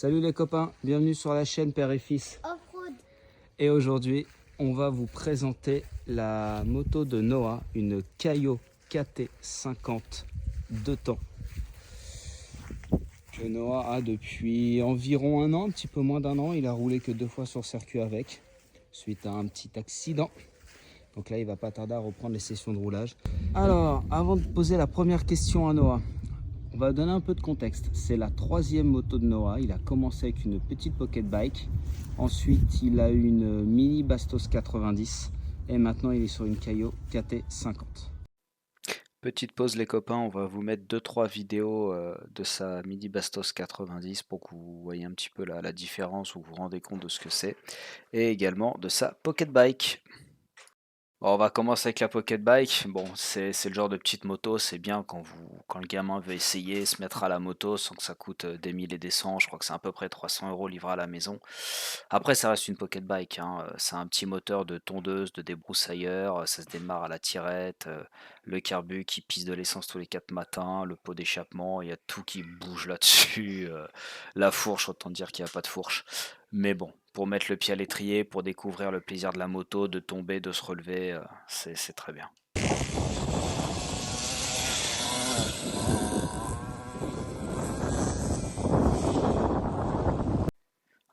Salut les copains, bienvenue sur la chaîne Père et Fils. Off-road. Et aujourd'hui, on va vous présenter la moto de Noah, une Caio KT50 2 temps. Que Noah a depuis environ un an, un petit peu moins d'un an. Il a roulé que 2 fois sur circuit avec, suite à un petit accident. Donc là, il va pas tarder à reprendre les sessions de roulage. Alors, avant de poser la première question à Noah, on va donner un peu de contexte. C'est la 3e moto de Noah. Il a commencé avec une petite pocket bike. Ensuite, il a eu une mini Bastos 90. Et maintenant, il est sur une Caio KT50. Petite pause les copains, on va vous mettre 2-3 vidéos de sa mini Bastos 90 pour que vous voyez un petit peu la différence ou vous vous rendez compte de ce que c'est. Et également de sa pocket bike. Bon, on va commencer avec la pocket bike. Bon, c'est le genre de petite moto, c'est bien quand le gamin veut essayer, se mettre à la moto sans que ça coûte des 1000 et des cents. Je crois que c'est à peu près 300 € livré à la maison. Après, ça reste une pocket bike, hein. C'est un petit moteur de tondeuse, de débroussailleur. Ça se démarre à la tirette. Le carbu qui pisse de l'essence tous les 4 matins. Le pot d'échappement, il y a tout qui bouge là-dessus. La fourche, autant dire qu'il n'y a pas de fourche. Mais bon, pour mettre le pied à l'étrier, pour découvrir le plaisir de la moto, de tomber, de se relever, c'est très bien.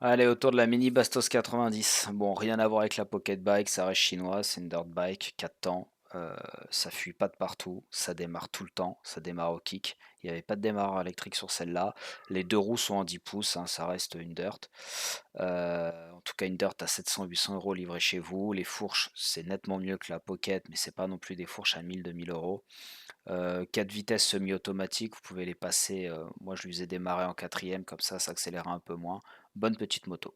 Allez, autour de la mini Bastos 90. Bon, rien à voir avec la pocket bike, ça reste chinois, c'est une dirt bike, 4 temps. Ça fuit pas de partout, ça démarre tout le temps, ça démarre au kick. Il n'y avait pas de démarreur électrique sur celle-là. Les 2 roues sont en 10 pouces, hein, ça reste une dirt. En tout cas, une dirt à 700-800 € livrée chez vous. Les fourches, c'est nettement mieux que la pocket, mais c'est pas non plus des fourches à 1000-2000 €. 4 vitesses semi-automatiques, vous pouvez les passer. Moi, je les ai démarré en 4e, comme ça accélère un peu moins. Bonne petite moto.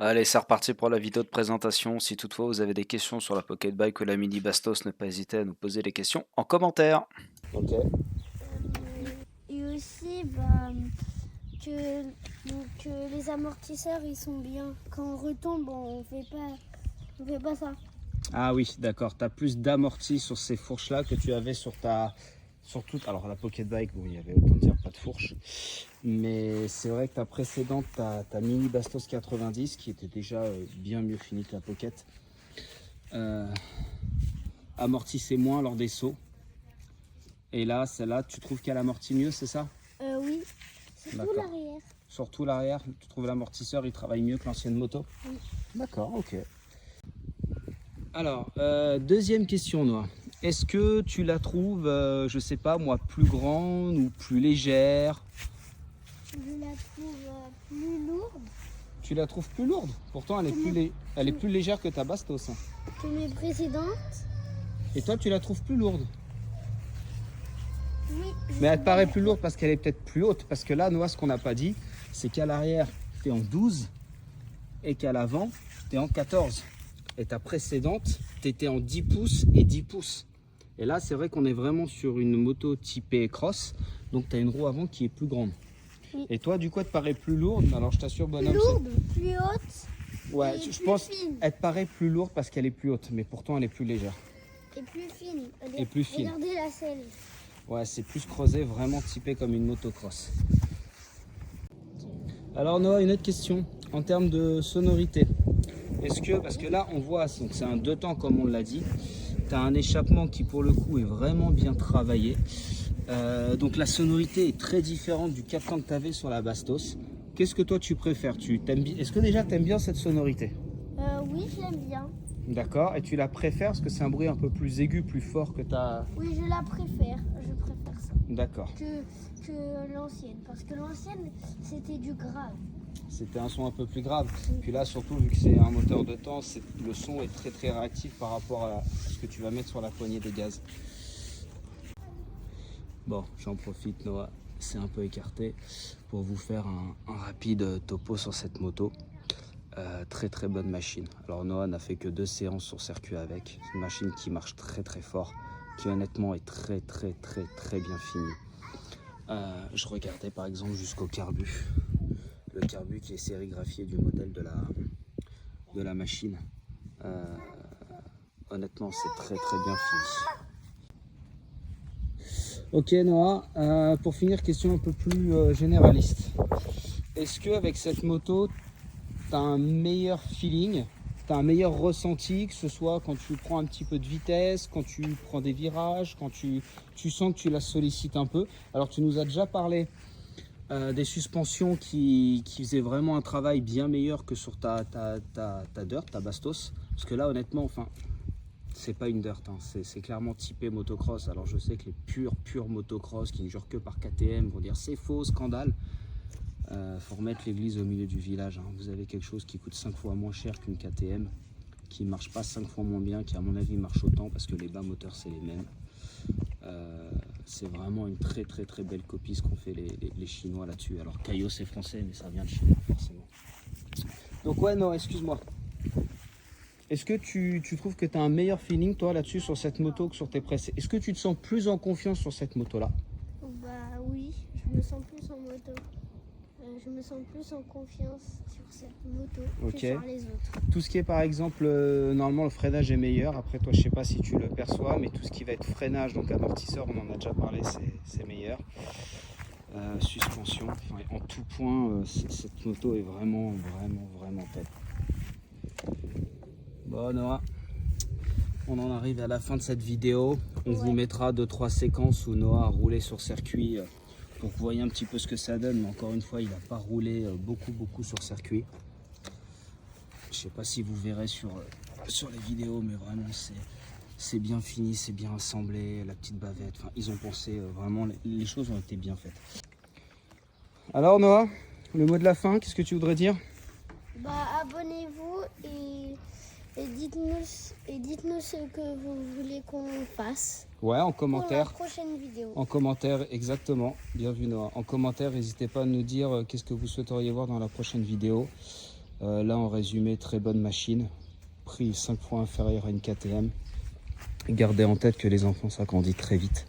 Allez, c'est reparti pour la vidéo de présentation. Si toutefois vous avez des questions sur la Pocket Bike ou la Mini Bastos, ne pas hésiter à nous poser les questions en commentaire. Ok. Et aussi que les amortisseurs ils sont bien. Quand on retombe, on fait pas ça. Ah oui, d'accord. Tu as plus d'amorti sur ces fourches-là que tu avais sur ta... Sur toute... Alors la Pocket Bike, bon, il y avait autant dire pas de fourche. Mais c'est vrai que ta précédente, ta Mini Bastos 90, qui était déjà bien mieux finie que la Pocket, amortissait moins lors des sauts. Et là, celle-là, tu trouves qu'elle amortit mieux, c'est ça? Oui, surtout l'arrière. Surtout l'arrière, tu trouves l'amortisseur, il travaille mieux que l'ancienne moto? Oui. D'accord, ok. Alors, deuxième question, Noah. Est-ce que tu la trouves, je sais pas moi, plus grande ou plus légère? Je la trouve plus lourde Tu la trouves plus lourde? Pourtant, elle est plus légère que ta Bastos, hein. que mes précédentes. Et toi, tu la trouves plus lourde? Oui. Mais elle te paraît plus lourde parce qu'elle est peut-être plus haute. Parce que là, Noah, ce qu'on n'a pas dit, c'est qu'à l'arrière, tu es en 12 et qu'à l'avant, tu es en 14. Et ta précédente, tu étais en 10 pouces et 10 pouces. Et là, c'est vrai qu'on est vraiment sur une moto typée cross. Donc, tu as une roue avant qui est plus grande. Oui. Et toi, du coup, elle te paraît plus lourde. Alors, je t'assure, bonhomme. Plus lourde, plus haute. Ouais, et je plus pense fine. qu'elle te paraît plus lourde parce qu'elle est plus haute. Mais pourtant, elle est plus légère. Et plus fine. Et plus fine. Regardez la selle. Ouais, c'est plus creusé, vraiment typé comme une motocross. Alors Noah, une autre question. En termes de sonorité, est-ce que, parce que là on voit, donc c'est un 2 temps comme on l'a dit, tu as un échappement qui pour le coup est vraiment bien travaillé. Donc la sonorité est très différente du 4 temps que tu avais sur la Bastos. Qu'est-ce que toi tu préfères? Est-ce que déjà tu aimes bien cette sonorité? Oui, j'aime bien. D'accord, et tu la préfères parce que c'est un bruit un peu plus aigu, plus fort que ta... Oui, je la préfère. Je préfère ça. D'accord. Que l'ancienne. Parce que l'ancienne, c'était du grave. C'était un son un peu plus grave. Puis là, surtout, vu que c'est un moteur de temps, le son est très très réactif par rapport à ce que tu vas mettre sur la poignée des gaz. Bon, j'en profite, Noah, c'est un peu écarté pour vous faire un rapide topo sur cette moto. Très très bonne machine. Alors Noah n'a fait que 2 séances sur circuit avec. C'est une machine qui marche très très fort, qui honnêtement est très très très très bien finie. Je regardais par exemple jusqu'au carbu. Le carbu qui est sérigraphié du modèle de la machine. honnêtement, c'est très très bien fini. Ok Noah, pour finir, question un peu plus généraliste. Est-ce qu'avec cette moto, tu as un meilleur feeling, tu as un meilleur ressenti, que ce soit quand tu prends un petit peu de vitesse, quand tu prends des virages, quand tu sens que tu la sollicites un peu? Alors tu nous as déjà parlé des suspensions qui faisaient vraiment un travail bien meilleur que sur ta Dirt, ta Bastos. Parce que là honnêtement, enfin, c'est pas une Dirt, hein. C'est clairement typé motocross. Alors je sais que les purs motocross qui ne jurent que par KTM vont dire c'est faux, scandale. Faut remettre l'église au milieu du village, hein. Vous avez quelque chose qui coûte 5 fois moins cher qu'une KTM, qui ne marche pas 5 fois moins bien, qui à mon avis marche autant parce que les bas moteurs c'est les mêmes. C'est vraiment une très belle copie ce qu'ont fait les Chinois là-dessus. Alors Caillot c'est français mais ça vient de Chine forcément. Donc ouais non, excuse-moi. Est-ce que tu trouves que tu as un meilleur feeling toi là-dessus sur cette moto que sur tes pressés? Est-ce que tu te sens plus en confiance sur cette moto là? Bah oui, je me sens plus en moto. Je me sens plus en confiance sur cette moto que sur les autres. Tout ce qui est par exemple, normalement le freinage est meilleur. Après toi je sais pas si tu le perçois, mais tout ce qui va être freinage, donc amortisseur, on en a déjà parlé, c'est meilleur. Suspension, enfin, en tout point, cette moto est vraiment top. Bon Noah, on en arrive à la fin de cette vidéo. On vous mettra 2-3 séquences où Noah a roulé sur circuit pour que vous voyez un petit peu ce que ça donne. Mais encore une fois, il n'a pas roulé beaucoup sur circuit. Je sais pas si vous verrez sur les vidéos, mais vraiment c'est bien fini, c'est bien assemblé, la petite bavette. Enfin, ils ont pensé vraiment, les choses ont été bien faites. Alors Noah, le mot de la fin, qu'est-ce que tu voudrais dire? Bah abonnez-vous et dites-nous ce que vous voulez qu'on fasse. Ouais, en commentaire. Pour la prochaine vidéo. En commentaire, exactement. Bien vu Noah. En commentaire, n'hésitez pas à nous dire qu'est-ce que vous souhaiteriez voir dans la prochaine vidéo. Là, en résumé, très bonne machine. Prix 5 fois inférieur à une KTM. Gardez en tête que les enfants, ça grandit très vite.